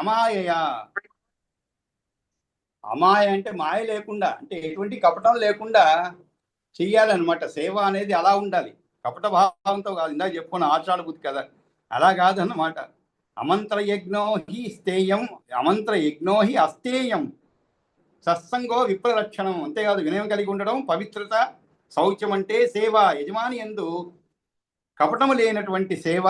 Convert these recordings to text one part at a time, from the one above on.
అమాయయ. అమాయ అంటే మాయ లేకుండా, అంటే ఎటువంటి కపటం లేకుండా చెయ్యాలన్నమాట. సేవ అనేది అలా ఉండాలి, కపట భావంతో కాదు. ఇందాక చెప్పుకున్న ఆషాఢ బుద్ధి కదా, అలా కాదన్నమాట. అమంత్ర యజ్ఞో హి స్థేయం, అమంత్ర యజ్ఞో హి అస్థేయం, సత్సంగో విప్రరక్షణం. అంతేకాదు, వినయం కలిగి ఉండడం, పవిత్రత, శౌచ్యం అంటే సేవ. యజమాని యందు కపటము లేనటువంటి సేవ,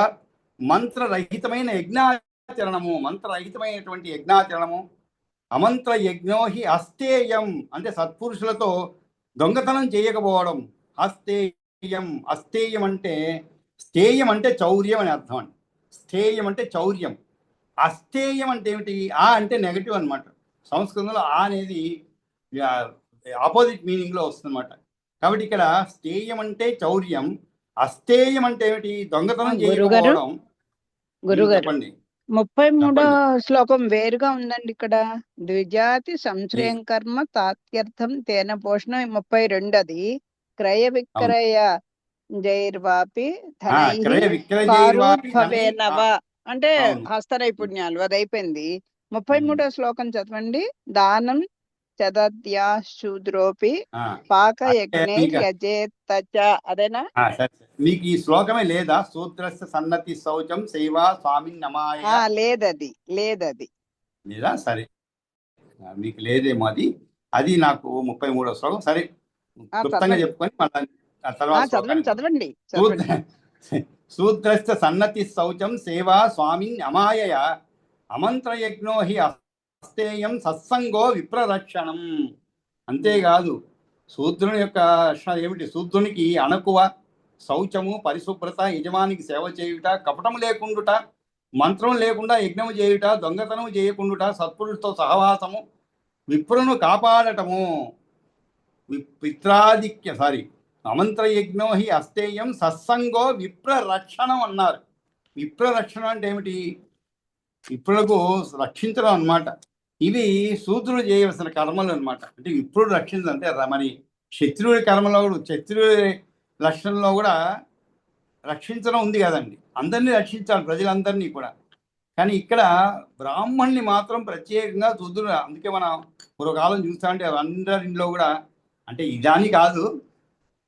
మంత్రరహితమైన యజ్ఞాచరణము, మంత్రరహితమైనటువంటి యజ్ఞాచరణము. అమంత్ర యజ్ఞో హి అస్థేయం అంటే సత్పురుషులతో దొంగతనం చేయకపోవడం. అస్థేయం, అస్థేయం అంటే, స్థేయం అంటే చౌర్యం అని అర్థం అండి. స్థేయం అంటే చౌర్యం. అస్థేయం అంటే ఏమిటి? ఆ అంటే నెగటివ్ అనమాట. సంస్కృతంలో ఆ అనేది ఆపోజిట్ మీనింగ్లో వస్తుందన్నమాట. కాబట్టి ఇక్కడ స్థేయం అంటే చౌర్యం, అస్థేయం అంటే ఏమిటి? దొంగతనం చేయకపోవడం. చెప్పండి. 33వ శ్లోకం వేరుగా ఉందండి ఇక్కడ. ద్విజాతి సంశ్రయం కర్మ తాత్యర్థం తేన పోషణ. 32 అది క్రయ విక్రయ జైర్వాపి ధనైర్భవేనవ అంటే హస్త నైపుణ్యాలు. అది అయిపోయింది. 33వ శ్లోకం చదవండి. దానం చదద్యా శూద్రోపి పాక యజ్ఞే యజేత. అదేనా? మీకు ఈ శ్లోకమే లేదా? శూద్రస్య సన్నతి శౌచం సేవా స్వామిన్ నమాయ. లేదది లేదా? సరే, మీకు లేదేమో అది. అది నాకు 33వ శ్లోకం. సరే, క్లుప్తంగా చెప్పుకొని చదవండి. శూద్రస్య సన్నతి శౌచం సేవా స్వామిన్ అమాయ, అమంత్ర యజ్ఞో హి అస్థేయం సత్సంగో విప్రరక్షణం. అంతేకాదు, శూద్రుని యొక్క లక్షణాలు ఏమిటి? శూద్రునికి అణకువ, శౌచము, పరిశుభ్రత, యజమానికి సేవ చేయుట, కపటము లేకుండుట, మంత్రం లేకుండా యజ్ఞము చేయుట, దొంగతనము చేయకుండుట, సత్పురుషుతో సహవాసము, విప్రును కాపాడటము. అమంత్ర యజ్ఞో హి అస్థేయం సత్సంగో విప్రరక్షణం అన్నారు. విప్రరక్షణం అంటే ఏమిటి? విప్రులకు రక్షించడం అన్నమాట. ఇవి శూద్రుడు చేయవలసిన కర్మలు అనమాట. అంటే విప్రుడు రక్షించంటే మరి క్షత్రియుడి కర్మలో కూడా, క్షత్రియుడి లక్షణంలో కూడా రక్షించడం ఉంది కదండి. అందరినీ రక్షించాలి, ప్రజలందరినీ కూడా. కానీ ఇక్కడ బ్రాహ్మణ్ణి మాత్రం ప్రత్యేకంగా శూద్రుడు. అందుకే మనం పూర్వకాలం చూస్తామంటే అందరింట్లో కూడా, అంటే ఇదాని కాదు,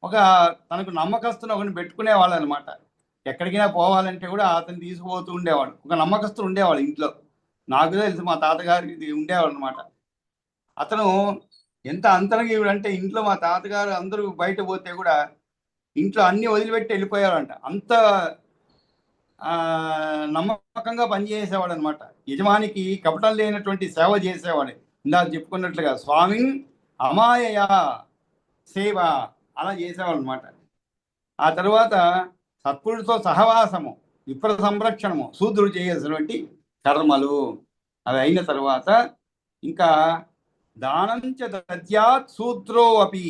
ఒక తనకు నమ్మకస్తుని ఒకరిని పెట్టుకునేవాళ్ళు అనమాట. ఎక్కడికైనా పోవాలంటే కూడా అతను తీసుకుపోతూ ఉండేవాడు. ఒక నమ్మకస్తుడు ఉండేవాడు ఇంట్లో. నాకు తెలుసు, మా తాతగారికి ఉండేవాడు అనమాట. అతను ఎంత అంతరంగివుడు అంటే, ఇంట్లో మా తాతగారు అందరూ బయట పోతే కూడా ఇంట్లో అన్ని వదిలిపెట్టి వెళ్ళిపోయారంట. అంత నమ్మకంగా పనిచేసేవాడు అనమాట. యజమానికి కపటం లేనటువంటి సేవ చేసేవాడు. ఇందాక చెప్పుకున్నట్లుగా స్వామిన్ అమాయయ సేవ అలా చేసేవాడు అనమాట. ఆ తర్వాత సత్పురుడితో సహవాసము, విప్ర సంరక్షణము, శూద్రుడు చేయాల్సినటువంటి కర్మలు. అవి అయిన తర్వాత ఇంకా దానంచ దద్యాత్ శూద్రో అపి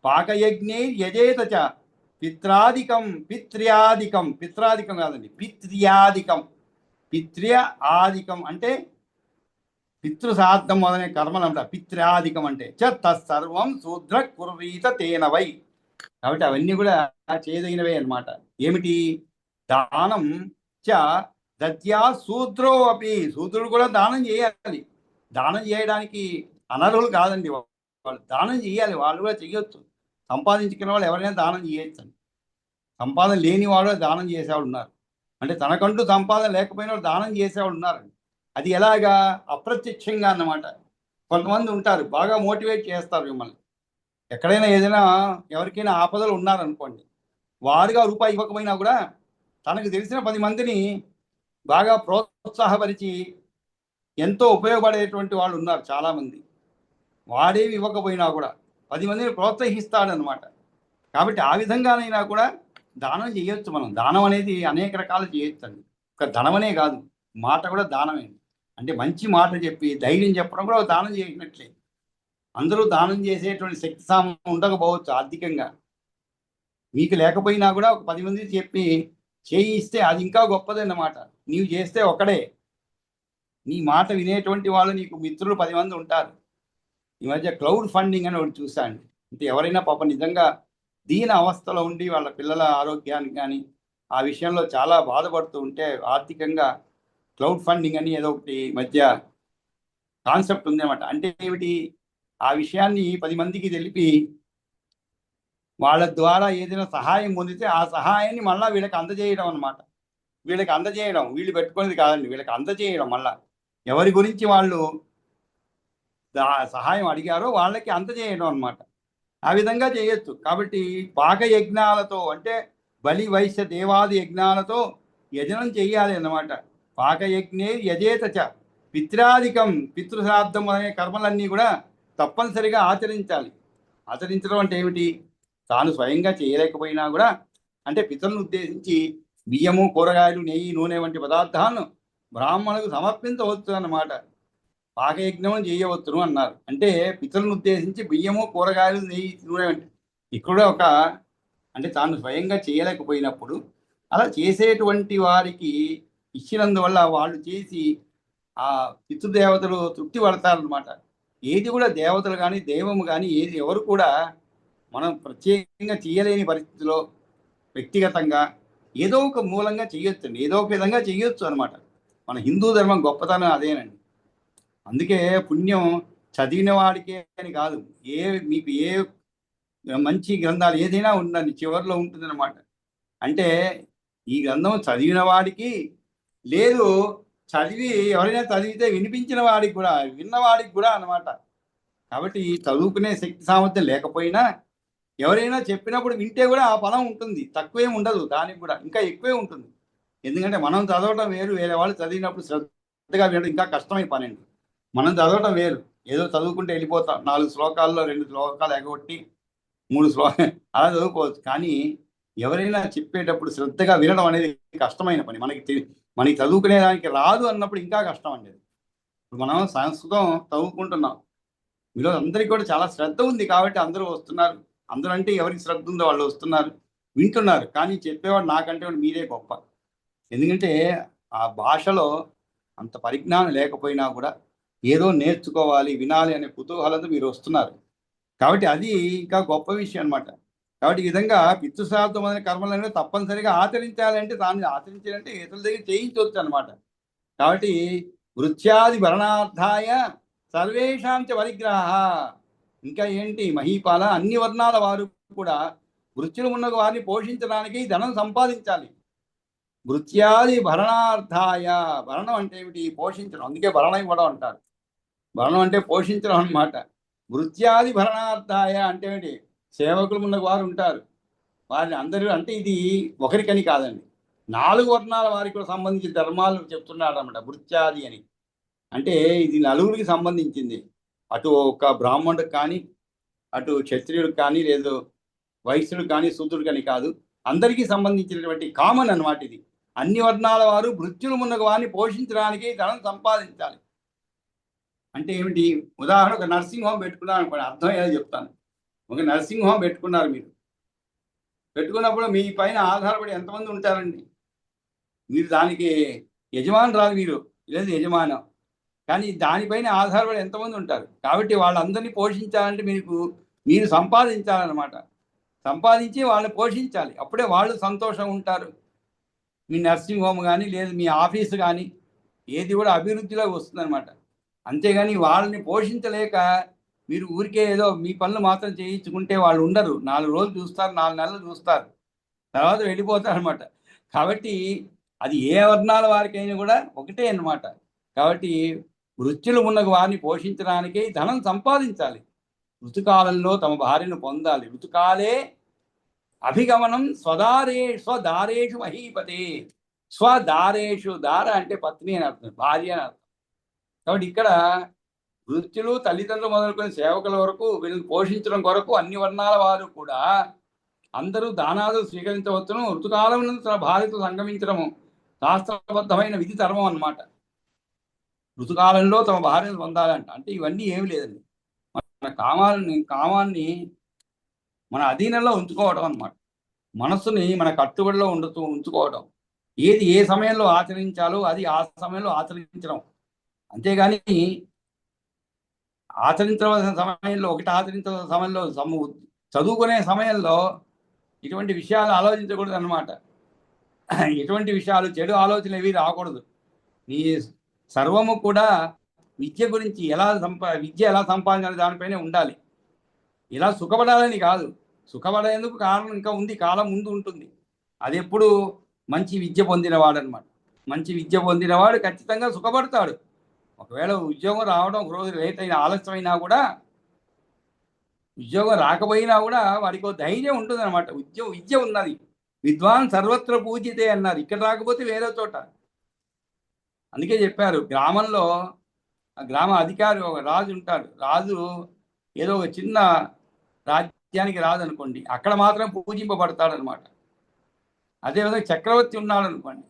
పాకయజ్ఞే యజేత చ పిత్రాదికం. పిత్రాదికం కాదండి, పిత్ర్యాదికం. పిత్ర్య ఆదికం అంటే పితృసార్థం మొదలైన కర్మలు అంట. పిత్ర్యాదికం అంటే తత్సర్వం శూద్ర కుర్వీత తేనవై. కాబట్టి అవన్నీ కూడా చేయదగినవే అనమాట. ఏమిటి? దానం చ దద్యా శూద్రో అపి. శూద్రుడు కూడా దానం చేయాలి. దానం చేయడానికి అనర్హులు కాదండి వాళ్ళు, దానం చేయాలి. వాళ్ళు కూడా చేయొచ్చు. సంపాదించుకున్న వాళ్ళు ఎవరైనా దానం చేయొచ్చు. సంపాదన లేని వాళ్ళు దానం చేసేవాళ్ళు ఉన్నారు. అంటే తనకంటూ సంపాదన లేకపోయిన వాళ్ళు దానం చేసేవాళ్ళు ఉన్నారు. అది ఎలాగా? అప్రత్యక్షంగా అన్నమాట. కొంతమంది ఉంటారు, బాగా మోటివేట్ చేస్తారు మిమ్మల్ని. ఎక్కడైనా ఏదైనా ఎవరికైనా ఆపదలు ఉన్నారనుకోండి, వారుగా రూపాయి ఇవ్వకపోయినా కూడా తనకు తెలిసిన 10 మందిని బాగా ప్రోత్సాహపరిచి ఎంతో ఉపయోగపడేటువంటి వాళ్ళు ఉన్నారు చాలామంది. వాడేవి ఇవ్వకపోయినా కూడా 10 మందిని ప్రోత్సహిస్తాడనమాట. కాబట్టి ఆ విధంగానైనా కూడా దానం చేయొచ్చు మనం. దానం అనేది అనేక రకాలు చేయొచ్చు అండి. ఒక ధనమనే కాదు, మాట కూడా దానమే. అంటే మంచి మాట చెప్పి ధైర్యం చెప్పడం కూడా దానం చేసినట్లే. అందరూ దానం చేసేటువంటి శక్తి సామర్థ్యం ఉండకపోవచ్చు ఆర్థికంగా. మీకు లేకపోయినా కూడా ఒక 10 మందికి చెప్పి చేయిస్తే అది ఇంకా గొప్పదన్నమాట. నీవు చేస్తే ఒకడే, నీ మాట వినేటువంటి వాళ్ళు నీకు మిత్రులు 10 మంది ఉంటారు. ఈ మధ్య క్లౌడ్ ఫండింగ్ అని ఒకటి చూశాను. అంటే ఎవరైనా పాప నిజంగా దీన అవస్థలో ఉండి వాళ్ళ పిల్లల ఆరోగ్యానికి కానీ ఆ విషయంలో చాలా బాధపడుతూ ఉంటే, ఆర్థికంగా క్లౌడ్ ఫండింగ్ అని ఏదో ఒకటి మధ్య కాన్సెప్ట్ ఉందన్నమాట. అంటే ఏమిటి, ఆ విషయాన్ని 10 మందికి తెలిపి వాళ్ళ ద్వారా ఏదైనా సహాయం పొందితే ఆ సహాయాన్ని మళ్ళీ వీళ్ళకి అందజేయడం అనమాట. వీళ్ళకి అందజేయడం, వీళ్ళు పెట్టుకునేది కాదండి, వీళ్ళకి అందజేయడం. మళ్ళా ఎవరి గురించి వాళ్ళు సహాయం అడిగారో వాళ్ళకి అందజేయడం అనమాట. ఆ విధంగా చేయొచ్చు. కాబట్టి పాక యజ్ఞాలతో అంటే బలి వైశ్య దేవాది యజ్ఞాలతో యజనం చెయ్యాలి అన్నమాట. పాకయజ్ఞే యజేత చ పిత్రాధికం, పితృశ్రాద్ధం అనే కర్మలన్నీ కూడా తప్పనిసరిగా ఆచరించాలి. ఆచరించడం అంటే ఏమిటి, తాను స్వయంగా చేయలేకపోయినా కూడా అంటే పితరులను ఉద్దేశించి బియ్యము, కూరగాయలు, నెయ్యి, నూనె వంటి పదార్థాలను బ్రాహ్మణులకు సమర్పించవచ్చు అన్నమాట. పాకయజ్ఞం చేయవచ్చును అన్నారు. అంటే పితరులను ఉద్దేశించి బియ్యము, కూరగాయలు, నెయ్యి, నూనె వంటి ఇక్కడ ఒక అంటే తాను స్వయంగా చేయలేకపోయినప్పుడు అలా చేసేటువంటి వారికి ఇచ్చినందువల్ల వాళ్ళు చేసి ఆ పితృదేవతలు తృప్తి పడతారనమాట. ఏది కూడా దేవతలు కానీ దైవము కానీ ఏది ఎవరు కూడా మనం ప్రత్యేకంగా చేయలేని పరిస్థితిలో వ్యక్తిగతంగా ఏదో ఒక మూలంగా చేయొచ్చండి, ఏదో ఒక విధంగా చేయొచ్చు అనమాట. మన హిందూ ధర్మం గొప్పతనం అదేనండి. అందుకే పుణ్యం చదివిన వాడికే అని కాదు, మీకు ఏ మంచి గ్రంథాలు ఏదైనా ఉందండి చివరిలో ఉంటుందన్నమాట. అంటే ఈ గ్రంథం చదివిన వాడికి లేదు, చదివి ఎవరైనా చదివితే వినిపించిన వాడికి కూడా, విన్నవాడికి కూడా అన్నమాట. కాబట్టి చదువుకునే శక్తి సామర్థ్యం లేకపోయినా ఎవరైనా చెప్పినప్పుడు వింటే కూడా ఆ ఫలం ఉంటుంది, తక్కువేం ఉండదు, దానికి కూడా ఇంకా ఎక్కువే ఉంటుంది. ఎందుకంటే మనం చదవటం వేరు, వేరే వాళ్ళు చదివినప్పుడు శ్రద్ధగా వినడం ఇంకా కష్టమైన పని అండి. మనం చదవటం వేరు, ఏదో చదువుకుంటే వెళ్ళిపోతాం, 4 శ్లోకాల్లో 2 శ్లోకాలు ఎగగొట్టి 3 శ్లోకాలు అలా చదువుకోవచ్చు. కానీ ఎవరైనా చెప్పేటప్పుడు శ్రద్ధగా వినడం అనేది కష్టమైన పని. మనకి చదువుకునే దానికి రాదు అన్నప్పుడు ఇంకా కష్టం అండి. ఇప్పుడు మనం సంస్కృతం చదువుకుంటున్నాం, మీలో అందరికీ కూడా చాలా శ్రద్ధ ఉంది కాబట్టి అందరూ వస్తున్నారు. అందరూ అంటే ఎవరికి శ్రద్ధ ఉందో వాళ్ళు వస్తున్నారు, వింటున్నారు. కానీ చెప్పేవాడు నాకంటే మీరే గొప్ప. ఎందుకంటే ఆ భాషలో అంత పరిజ్ఞానం లేకపోయినా కూడా ఏదో నేర్చుకోవాలి, వినాలి అనే కుతూహలంతో మీరు వస్తున్నారు. కాబట్టి అది ఇంకా గొప్ప విషయం అనమాట. కాబట్టి ఈ విధంగా పితృశ్రాద్ధమైన కర్మలను తప్పనిసరిగా ఆచరించాలంటే, దాన్ని ఆచరించాలంటే ఇతరుల దగ్గర చేయించవచ్చు అనమాట. కాబట్టి వృత్యాది భరణార్థాయ సర్వేషాంచ పరిగ్రహ. ఇంకా ఏంటి మహీపాల, అన్ని వర్ణాల వారు కూడా వృత్తులు ఉన్న వారిని పోషించడానికి ధనం సంపాదించాలి. వృత్యాది భరణార్థాయ, భరణం అంటే ఏమిటి, పోషించడం. అందుకే భరణం ఇవ్వడం అంటారు. భరణం అంటే పోషించడం అన్నమాట. వృత్యాది భరణార్థాయ అంటే ఏంటి, సేవకులు ఉన్న వారు ఉంటారు, వారిని అందరూ అంటే ఇది ఒకరికని కాదండి, 4 వర్ణాల వారికి సంబంధించిన ధర్మాలు చెప్తున్నాడు అన్నమాట వృత్యాది అని. అంటే ఇది నలుగురికి సంబంధించింది, అటు ఒక బ్రాహ్మణుడికి కానీ, అటు క్షత్రియుడికి కానీ, లేదు వైశ్యుడికి కానీ, శూద్రుడికి కానీ కాదు, అందరికీ సంబంధించినటువంటి కామన్ అన్నమాట ఇది. అన్ని వర్ణాల వారు వృత్తులు ఉన్న వారిని పోషించడానికి ధనం సంపాదించాలి. అంటే ఏమిటి, ఉదాహరణ ఒక నర్సింగ్ హోమ్ పెట్టుకున్నారు అనుకోండి, అర్థం ఏదో చెప్తాను. ఒక నర్సింగ్ హోమ్ పెట్టుకున్నారు, మీరు పెట్టుకున్నప్పుడు మీ పైన ఆధారపడి ఎంతమంది ఉంటారండి? మీరు దానికి యజమానురాలు, మీరు లేదు యజమానం, కానీ దానిపైన ఆధారపడి ఎంతమంది ఉంటారు. కాబట్టి వాళ్ళందరినీ పోషించాలంటే మీరు సంపాదించాలన్నమాట. సంపాదించి వాళ్ళని పోషించాలి, అప్పుడే వాళ్ళు సంతోషంగా ఉంటారు. మీ నర్సింగ్ హోమ్ కానీ, లేదు మీ ఆఫీసు కానీ, ఏది కూడా అభివృద్ధిలోకి వస్తుందన్నమాట. అంతేగాని వాళ్ళని పోషించలేక మీరు ఊరికే ఏదో మీ పనులు మాత్రం చేయించుకుంటే వాళ్ళు ఉండరు. 4 రోజులు చూస్తారు, 4 నెలలు చూస్తారు, తర్వాత వెళ్ళిపోతారు అనమాట. కాబట్టి అది ఏ వర్ణాల వారికైనా కూడా ఒకటే అన్నమాట. కాబట్టి వృత్తులు ఉన్న వారిని పోషించడానికి ధనం సంపాదించాలి. ఋతుకాలంలో తమ భార్యను పొందాలి. ఋతుకాలే అభిగమనం స్వదారేషు మహీపతే. స్వదారేషు, దార అంటే పత్ని అని అర్థం, భార్య అని అర్థం. కాబట్టి ఇక్కడ వృత్తులు తల్లిదండ్రులు మొదలుకొని సేవకుల వరకు వీళ్ళని పోషించడం కొరకు అన్ని వర్ణాల వారు కూడా అందరూ దానాలు స్వీకరించవచ్చును. ఋతుకాలం తన భార్యతో సంగమించడము శాస్త్రబద్ధమైన విధి ధర్మం అన్నమాట. ఋతుకాలంలో తమ భార్యను పొందాలంట. అంటే ఇవన్నీ ఏమి లేదండి, మన కామాన్ని మన అధీనంలో ఉంచుకోవడం అన్నమాట. మనస్సుని మన కట్టుబడిలో ఉంచుకోవడం. ఏది ఏ సమయంలో ఆచరించాలో అది ఆ సమయంలో ఆచరించడం. అంతేగాని ఆచరించవలసిన సమయంలో ఒకటి, ఆచరించవలసిన సమయంలో చదువుకునే సమయంలో ఇటువంటి విషయాలు ఆలోచించకూడదు అన్నమాట. ఎటువంటి విషయాలు, చెడు ఆలోచనలు ఏవి రాకూడదు. నీ సర్వము కూడా విద్య గురించి విద్య ఎలా సంపాదించాలి దానిపైనే ఉండాలి. ఇలా సుఖపడాలని కాదు, సుఖపడేందుకు కారణం ఇంకా ఉంది, కాలం ముందు ఉంటుంది. అది ఎప్పుడు మంచి విద్య పొందినవాడు అనమాట. మంచి విద్య పొందినవాడు ఖచ్చితంగా సుఖపడతాడు. ఒకవేళ ఉద్యోగం రావడం ఒక రోజు లేట్ అయినా, ఆలస్యమైనా కూడా, ఉద్యోగం రాకపోయినా కూడా వాడికి ధైర్యం ఉంటుంది అనమాట. విద్య ఉన్నది. విద్వాన్ సర్వత్ర పూజితే అన్నారు. ఇక్కడ రాకపోతే వేరే చోట. అందుకే చెప్పారు, గ్రామంలో గ్రామ అధికారి ఒక రాజు ఉంటాడు. రాజు ఏదో ఒక చిన్న రాజ్యానికి రాజు అనుకోండి, అక్కడ మాత్రం పూజింపబడతాడు అనమాట. అదేవిధంగా చక్రవర్తి ఉన్నాడు అనుకోండి,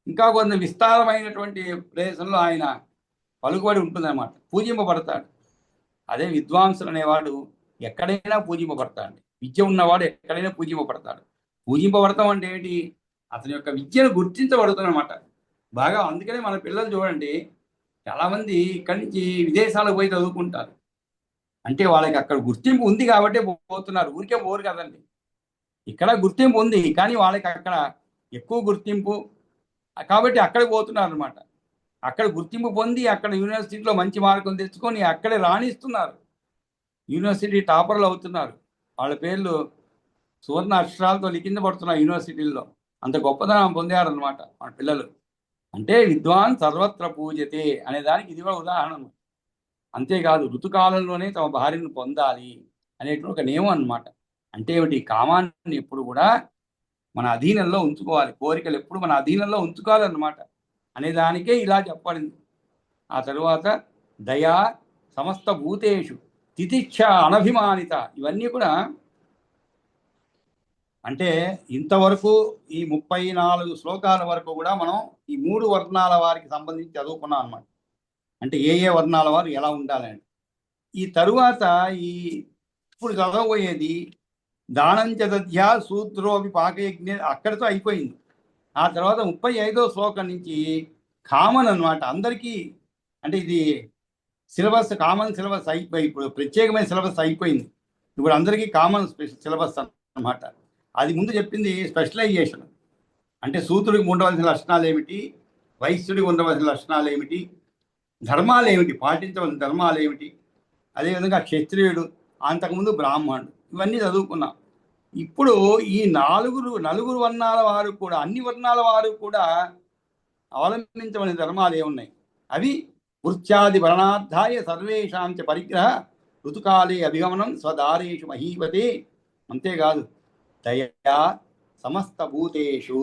ఇంకా కొన్ని విస్తారమైనటువంటి ప్రదేశంలో ఆయన పలుకుబడి ఉంటుందన్నమాట, పూజింపబడతాడు. అదే విద్వాంసులు అనేవాడు ఎక్కడైనా పూజింపబడతాడు. విద్య ఉన్నవాడు ఎక్కడైనా పూజింపబడతాడు. పూజింపబడతాం అంటే ఏంటి? అతని యొక్క విద్యను గుర్తించబడుతుందన్నమాట బాగా. అందుకనే మన పిల్లలు చూడండి, చాలామంది ఇక్కడి నుంచి విదేశాలకు పోయి చదువుకుంటారు. అంటే వాళ్ళకి అక్కడ గుర్తింపు ఉంది కాబట్టి పోతున్నారు, ఊరికే పోరు కదండి. ఇక్కడ గుర్తింపు ఉంది కానీ వాళ్ళకి అక్కడ ఎక్కువ గుర్తింపు కాబట్టి అక్కడికి పోతున్నారు అనమాట. అక్కడ గుర్తింపు పొంది అక్కడ యూనివర్సిటీలో మంచి మార్కులు తెచ్చుకొని అక్కడే రాణిస్తున్నారు, యూనివర్సిటీ టాపర్లు అవుతున్నారు. వాళ్ళ పేర్లు సువర్ణ అక్షరాలతో లిఖించబడుతున్నారు యూనివర్సిటీల్లో. అంత గొప్పతనం పొందారనమాట మన పిల్లలు. అంటే విద్వాన్ సర్వత్ర పూజతే అనే దానికి ఇది కూడా ఉదాహరణ. అంతేకాదు ఋతుకాలంలోనే తమ భార్యను పొందాలి అనేటువంటి ఒక నియమం అన్నమాట. అంటే ఏమిటి? కామాన్ని ఎప్పుడు కూడా మన అధీనంలో ఉంచుకోవాలి, కోరికలు ఎప్పుడు మన అధీనంలో ఉంచుకోవాలన్నమాట అనే దానికే ఇలా చెప్పబడింది. ఆ తరువాత దయా సమస్త భూతేషు తితిక్ష అనభిమానిత, ఇవన్నీ కూడా అంటే ఇంతవరకు ఈ 34 శ్లోకాల వరకు కూడా మనం ఈ 3 వర్ణాల వారికి సంబంధించి చదువుకున్నాం అనమాట. అంటే ఏ వర్ణాల వారు ఎలా ఉండాలని. ఈ తరువాత ఇప్పుడు చదవబోయేది దానంచదధ్యా శూద్రోపి పాకయజ్ఞ, అక్కడితో అయిపోయింది. ఆ తర్వాత 35వ శ్లోకం నుంచి కామన్ అనమాట అందరికీ. అంటే ఇది సిలబస్, కామన్ సిలబస్ అయిపోయి, ఇప్పుడు ప్రత్యేకమైన సిలబస్ అయిపోయింది. ఇప్పుడు అందరికీ కామన్ సిలబస్ అన్నమాట. అది ముందు చెప్పింది స్పెషలైజేషన్. అంటే శూద్రుడికి ఉండవలసిన లక్షణాలు ఏమిటి, వైశ్యుడికి ఉండవలసిన లక్షణాలు ఏమిటి, ధర్మాలు ఏమిటి, పాటించవలసిన ధర్మాలు ఏమిటి, అదేవిధంగా క్షత్రియుడు, అంతకుముందు బ్రాహ్మణుడు, ఇవన్నీ చదువుకున్నాం. ఇప్పుడు ఈ నలుగురు వర్ణాల వారు కూడా, అన్ని వర్ణాల వారు కూడా అవలంబించవలసిన ధర్మాలు ఏమున్నాయి? అవి వృత్యాది వర్ణార్థాయ సర్వేషాంచ పరిగ్రహ ఋతుకాలే అభిగమనం స్వదారేషు మహీపతే. అంతేకాదు దయా సమస్త భూతేషు,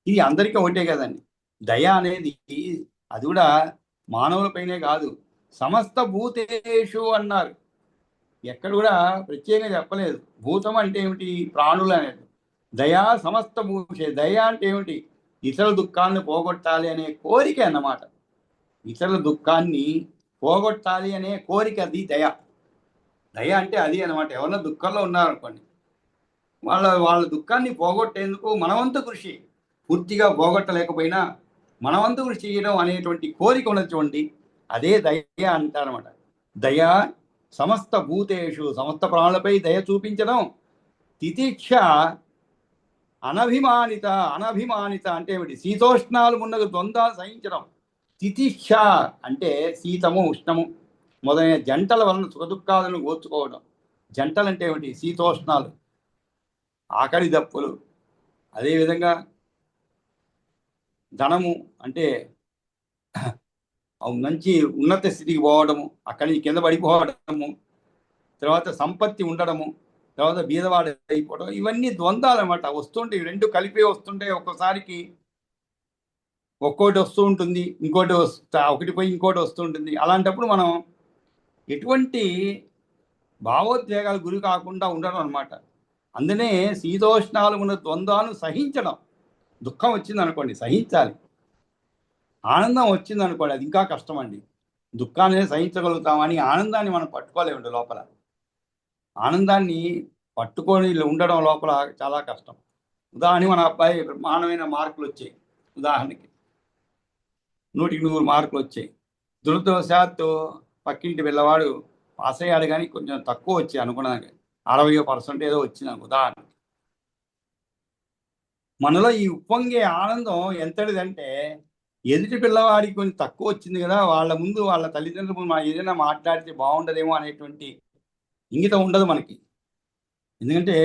ఇది అందరికీ ఒకటే కదండి. దయ అనేది అది కూడా మానవులపైనే కాదు, సమస్త భూతేషు అన్నారు. ఎక్కడ కూడా ప్రత్యేకంగా చెప్పలేదు. భూతం అంటే ఏమిటి? ప్రాణులు అనేది. దయా సమస్త భూషే, దయ అంటే ఏమిటి? ఇతరుల దుఃఖాన్ని పోగొట్టాలి అనే కోరిక అన్నమాట. ఇతరుల దుఃఖాన్ని పోగొట్టాలి అనే కోరిక, అది దయ. దయ అంటే అది అన్నమాట. ఎవరన్నా దుఃఖంలో ఉన్నారనుకోండి, వాళ్ళ దుఃఖాన్ని పోగొట్టేందుకు మనవంతు కృషి, పూర్తిగా పోగొట్టలేకపోయినా మనవంతు కృషి చేయడం అనేటువంటి కోరిక ఉన్నటువంటి అదే దయ అంటారన్నమాట. దయ సమస్త భూతేషు, సమస్త ప్రాణులపై దయ చూపించడం. తితిక్ష అనభిమానిత, అనభిమానిత అంటే ఏమిటి? శీతోష్ణాలు మున్నగు ద్వంద్వాలు సహించడం. తితిక్ష అంటే శీతము ఉష్ణము మొదలైన జంటల వలన సుఖదుఖాలను ఓర్చుకోవడం. జంటలు అంటే ఏమిటి? శీతోష్ణాలు, ఆకలి దప్పులు, అదేవిధంగా ధనము అంటే మంచి ఉన్నత స్థితికి పోవడము, అక్కడి నుంచి కింద పడిపోవడము, తర్వాత సంపత్తి ఉండడము, తర్వాత బీదవాడు అయిపోవడం, ఇవన్నీ ద్వంద్వాలు అన్నమాట. వస్తుంటాయి, రెండు కలిపి వస్తుంటాయి. ఒక్కోసారికి ఒక్కోటి వస్తూ ఉంటుంది, ఒకటి పోయి ఇంకోటి వస్తూ ఉంటుంది. అలాంటప్పుడు మనం ఎటువంటి భావోద్వేగాలు గురి కాకుండా ఉండడం అనమాట. అందునే శీతోష్ణాలు ఉన్న ద్వంద్వాలను సహించడం. దుఃఖం వచ్చింది అనుకోండి సహించాలి, ఆనందం వచ్చింది అనుకోండి అది ఇంకా కష్టం అండి. దుఃఖాన్ని సహించగలుగుతామని ఆనందాన్ని మనం పట్టుకోలేమండి. లోపల ఆనందాన్ని పట్టుకొని ఉండడం లోపల చాలా కష్టం. ఉదాహరణకి మన అబ్బాయి బ్రహ్మాండమైన మార్కులు వచ్చాయి, ఉదాహరణకి 100కి 100 మార్కులు వచ్చాయి. దురదృష్టవశాత్తు పక్కింటి పిల్లవాడు పాస్ అయ్యాడు కానీ కొంచెం తక్కువ వచ్చాయి అనుకున్నాను, 60% ఏదో వచ్చింది ఉదాహరణ. మనలో ఈ ఉప్పొంగే ఆనందం ఎంతటిదంటే ఎదుటి పిల్లవాడికి కొంచెం తక్కువ వచ్చింది కదా, వాళ్ళ ముందు వాళ్ళ తల్లిదండ్రులు మనం ఏదైనా మాట్లాడితే బాగుండదేమో అనేటువంటి ఇంగితం ఉండదు మనకి. ఎందుకంటే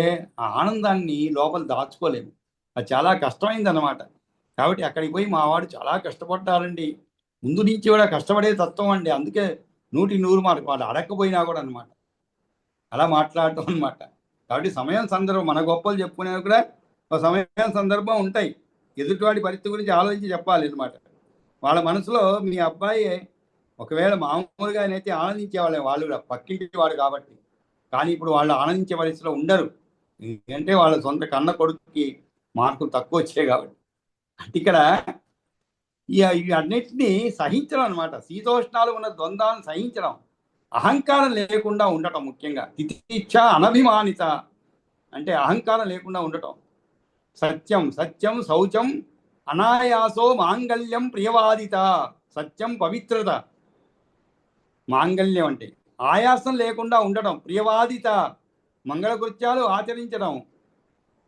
ఆ ఆనందాన్ని లోపల దాచుకోలేము, అది చాలా కష్టమైంది అన్నమాట. కాబట్టి అక్కడికి పోయి మా వాడు చాలా కష్టపడ్డారండి, ముందు నుంచి కూడా కష్టపడే తత్వం అండి, అందుకే 100 మార్కు వాడు అడగకపోయినా కూడా అనమాట అలా మాట్లాడటం అనమాట. కాబట్టి సమయం సందర్భం మన గొప్పలు చెప్పుకునేవి కూడా ఒక సమయం సందర్భం ఉంటాయి. ఎదుటివాడి పరిస్థితి గురించి ఆలోచించి చెప్పాలి అనమాట. వాళ్ళ మనసులో మీ అబ్బాయి ఒకవేళ మామూలుగా అయితే ఆనందించేవాళ్ళే, వాళ్ళు కూడా పక్కింటి వాడు కాబట్టి. కానీ ఇప్పుడు వాళ్ళు ఆనందించే పరిస్థితిలో ఉండరు, ఎందుకంటే వాళ్ళ సొంత కన్న కొడుకుకి మార్కులు తక్కువ వచ్చాయి కాబట్టి. అంటే ఇక్కడ ఇవి అన్నిటినీ సహించడం అనమాట. శీతోష్ణాలు ఉన్న ద్వంద్వాలను సహించడం, అహంకారం లేకుండా ఉండటం, ముఖ్యంగా తితిక్ష అనభిమానిత అంటే అహంకారం లేకుండా ఉండటం. సత్యం సత్యం శౌచం అనాయాసో మాంగళ్యం ప్రియవాదిత. సత్యం పవిత్రత, మాంగళ్యం అంటే ఆయాసం లేకుండా ఉండటం, ప్రియవాదిత మంగళకృత్యాలు ఆచరించడం,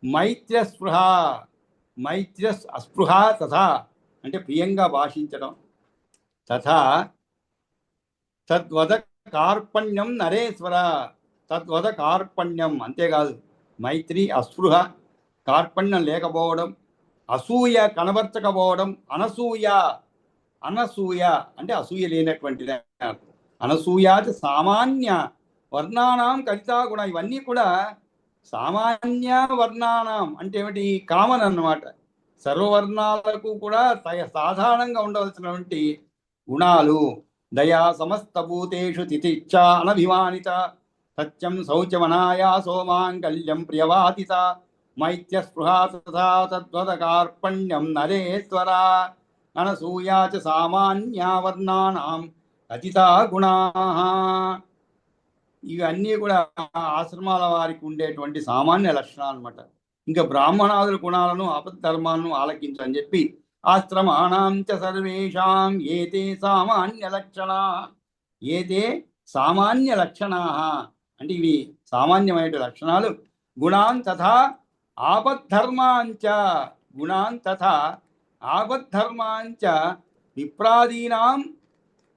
మైత్ర్య స్పృహ మైత్ర్య అస్పృహ తథా అంటే ప్రియంగా భాషించడం, తథా తద్వద కార్పణ్యం నరేశ్వర. తద్వద కార్పణ్యం అంతేకాదు, మైత్రి అస్పృహ, కార్పణ్యం లేకపోవడం, అసూయ కనబరచకపోవడం, అనసూయ అనసూయ అంటే అసూయ లేనటువంటిది. అనసూయాది సామాన్య వర్ణానాం కవితా గుణ. ఇవన్నీ కూడా సామాన్య వర్ణానాం అంటే ఏమిటి, కామన్ అన్నమాట. సర్వవర్ణాలకు కూడా సాధారణంగా ఉండవలసినటువంటి గుణాలు. దయా సమస్త భూతేషు తితిచ్చ అనభిమానిత. సత్యం శౌచమనాయాసో మాంగళ్యం ప్రియవాదిత. మైత్య స్పృహా తథా తద్వద కార్పణ్యం నరేశ్వర. అనసూయా చ సామాన్య వర్ణానాం కథితా గుణాః. ఇవన్నీ కూడా ఆశ్రమాల వారికి ఉండేటువంటి సామాన్య లక్షణాలు అనమాట. ఇంకా బ్రాహ్మణాదుల గుణాలను ఆపద్ధర్మాలను ఆలకించని చెప్పి ఆశ్రమాణం చ సర్వేషాం ఏతే సామాన్య లక్షణా. ఏతే సామాన్య లక్షణా అంటే ఇవి సామాన్యమైన లక్షణాలు. గుణాన్ తథా ఆపద్ధర్మాంచ. గుణాన్ తథా ఆపద్ధర్మాంచ విప్రాదీనాం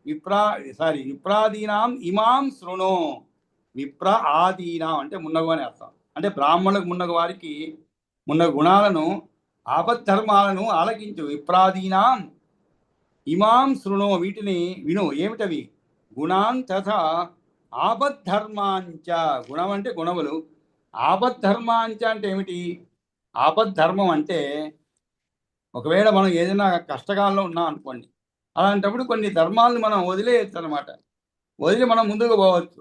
విప్రాదీనాం ఇమాం శృణు. విప్ర ఆదీనాం అంటే మున్నగు అని అర్థం. అంటే బ్రాహ్మణులకు మున్నగు వారికి మున్న గుణాలను ఆపద్ధర్మాలను ఆలకించు. విప్రాదీనాం ఇమాం శృణు, వీటిని విను. ఏమిటవి? గుణాన్ తథా ఆపద్ధర్మాంచ. గుణం అంటే గుణములు, ఆపద్ధర్మాంచ అంటే ఏమిటి? ఆపద్ధర్మం అంటే ఒకవేళ మనం ఏదైనా కష్టకాలంలో ఉన్నాం అనుకోండి, అలాంటప్పుడు కొన్ని ధర్మాలను మనం వదిలేయచ్చు అనమాట, వదిలి మనం ముందుకు పోవచ్చు.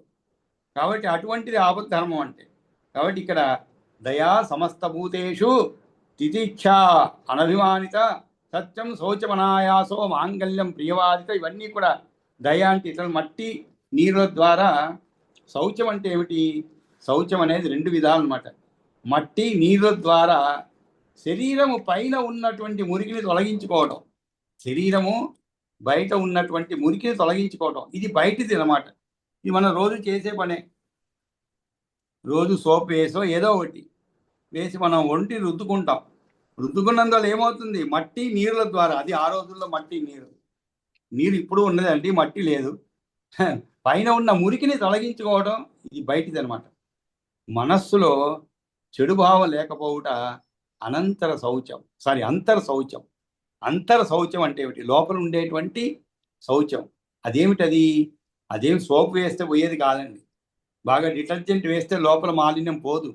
కాబట్టి అటువంటిది ఆపద్ధర్మం అంటే. కాబట్టి ఇక్కడ దయా సమస్త భూతేషు తితిక్ష అనభిమానిత. సత్యం శౌచమనాయాసో మాంగళ్యం ప్రియవాదిత. ఇవన్నీ కూడా దయ అంటే ఇతర మట్టి నీరుల ద్వారా. శౌచం అంటే ఏమిటి? శౌచం అనేది 2 విధాలు అనమాట. మట్టి నీరుల ద్వారా శరీరము పైన ఉన్నటువంటి మురికిని తొలగించుకోవడం, శరీరము బయట ఉన్నటువంటి మురికిని తొలగించుకోవడం, ఇది బయటిది అన్నమాట. ఇది మనం రోజు చేసే పనే. రోజు సోప్ వేసో ఏదో ఒకటి వేసి మనం ఒంటి రుద్దుకుంటాం. రుద్దుకున్నందువల్ల ఏమవుతుంది? మట్టి నీరుల ద్వారా. అది ఆ రోజుల్లో మట్టి నీరు ఇప్పుడు ఉన్నదండి, మట్టి లేదు. పైన ఉన్న మురికిని తొలగించుకోవడం ఇది బయటిది అనమాట. మనస్సులో చెడు భావం లేకపోవుట అంతర శౌచం. అంతర శౌచం అంటే ఏమిటి? లోపల ఉండేటువంటి శౌచం. అదేమిటది? అదేం సోప్ వేస్తే పోయేది కాదండి. బాగా డిటర్జెంట్ వేస్తే లోపల మాలిన్యం పోదు,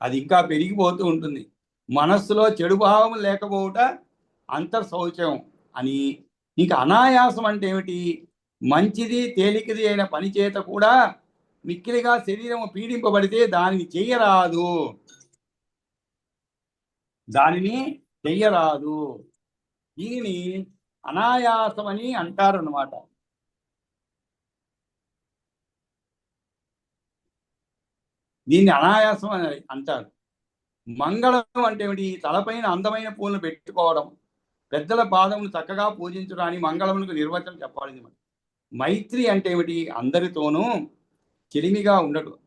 అది ఇంకా పెరిగిపోతూ ఉంటుంది. మనస్సులో చెడు భావం లేకపోవుట అంతర్ శౌచం అని. ఇంకా అనాయాసం అంటే ఏమిటి? మంచిది తేలికది అయిన పని చేత కూడా మిక్కిలిగా శరీరం పీడింపబడితే దానిని చెయ్యరాదు. దీనిని అనాయాసం అని అంటారు అన్నమాట. దీన్ని అనాయాసం అని అంటారు. మంగళం అంటే ఏమిటి? తలపైన అందమైన పూలను పెట్టుకోవడం, పెద్దల పాదములు చక్కగా పూజించడానికి మంగళములకు నిర్వచనం చెప్పాలి. మైత్రి అంటే ఏమిటి? అందరితోనూ చెలిమిగా ఉండటం.